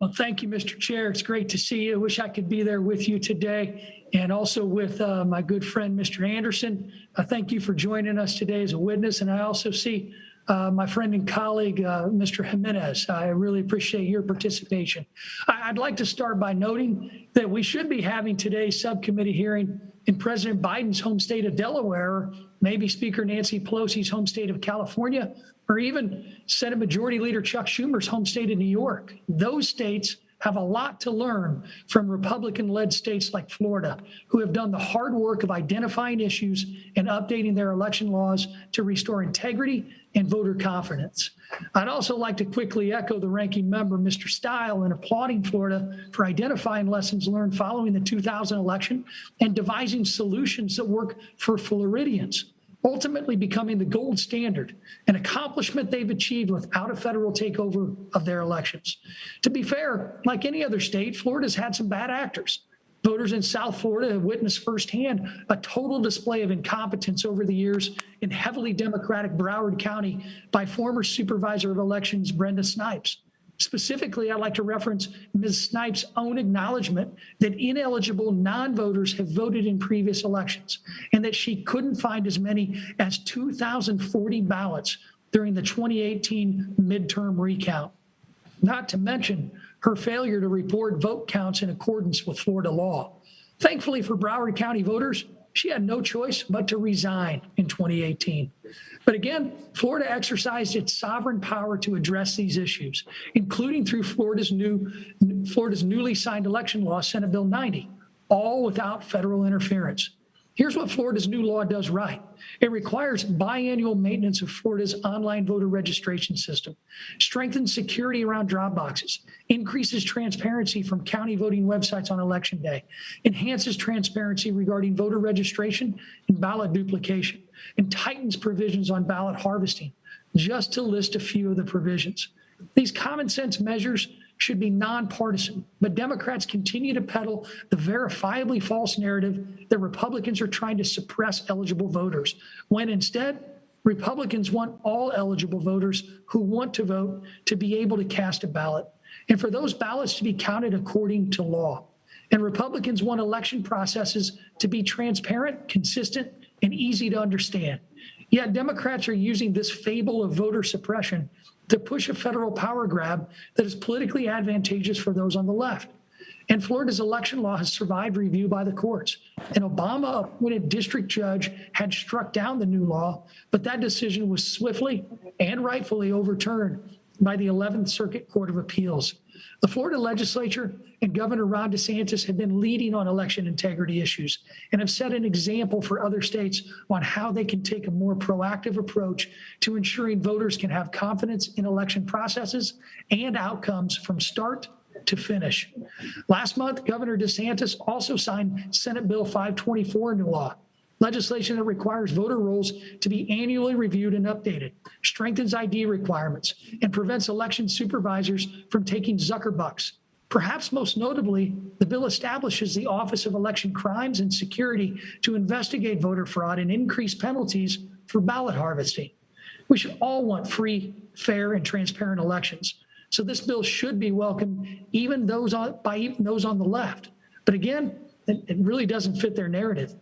Well, thank you, Mr. Chair. It's great to see you. I wish I could be there with you today and also with my good friend, Mr. Anderson. Thank you for joining us today as a witness. And I also see my friend and colleague, Mr. Jimenez. I really appreciate your participation. I'd like to start by noting that we should be having today's subcommittee hearing in President Biden's home state of Delaware, maybe Speaker Nancy Pelosi's home state of California, or even Senate Majority Leader Chuck Schumer's home state of New York. Those states have a lot to learn from Republican-led states like Florida, who have done the hard work of identifying issues and updating their election laws to restore integrity and voter confidence. I'd also like to quickly echo the ranking member, Mr. Stile, in applauding Florida for identifying lessons learned following the 2000 election and devising solutions that work for Floridians, ultimately becoming the gold standard, an accomplishment they've achieved without a federal takeover of their elections. To be fair, like any other state, Florida's had some bad actors. Voters in South Florida have witnessed firsthand a total display of incompetence over the years in heavily Democratic Broward County by former Supervisor of Elections Brenda Snipes. Specifically, I'd like to reference Ms. Snipes' own acknowledgement that ineligible non-voters have voted in previous elections and that she couldn't find as many as 2,040 ballots during the 2018 midterm recount. Not to mention her failure to report vote counts in accordance with Florida law. Thankfully for Broward County voters, she had no choice but to resign in 2018. But again, Florida exercised its sovereign power to address these issues, including through Florida's newly signed election law, Senate Bill 90, all without federal interference. Here's what Florida's new law does right. It requires biannual maintenance of Florida's online voter registration system, strengthens security around drop boxes, increases transparency from county voting websites on election day, enhances transparency regarding voter registration and ballot duplication, and tightens provisions on ballot harvesting, just to list a few of the provisions. These common sense measures should be nonpartisan, but Democrats continue to peddle the verifiably false narrative that Republicans are trying to suppress eligible voters, when instead, Republicans want all eligible voters who want to vote to be able to cast a ballot, and for those ballots to be counted according to law. And Republicans want election processes to be transparent, consistent, and easy to understand. Yet Democrats are using this fable of voter suppression to push a federal power grab that is politically advantageous for those on the left. And Florida's election law has survived review by the courts. An Obama-appointed district judge had struck down the new law, but that decision was swiftly and rightfully overturned by the 11th Circuit Court of Appeals. The Florida legislature and Governor Ron DeSantis have been leading on election integrity issues and have set an example for other states on how they can take a more proactive approach to ensuring voters can have confidence in election processes and outcomes from start to finish. Last month, Governor DeSantis also signed Senate Bill 524 into law, legislation that requires voter rolls to be annually reviewed and updated, strengthens ID requirements, and prevents election supervisors from taking Zucker bucks. Perhaps most notably, the bill establishes the Office of Election Crimes and Security to investigate voter fraud and increase penalties for ballot harvesting. We should all want free, fair, and transparent elections. So this bill should be welcomed even those on the left. But again, it really doesn't fit their narrative.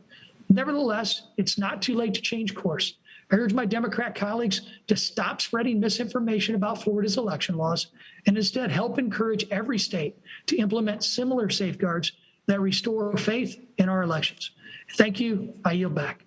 Nevertheless, it's not too late to change course. I urge my Democrat colleagues to stop spreading misinformation about Florida's election laws and instead help encourage every state to implement similar safeguards that restore faith in our elections. Thank you. I yield back.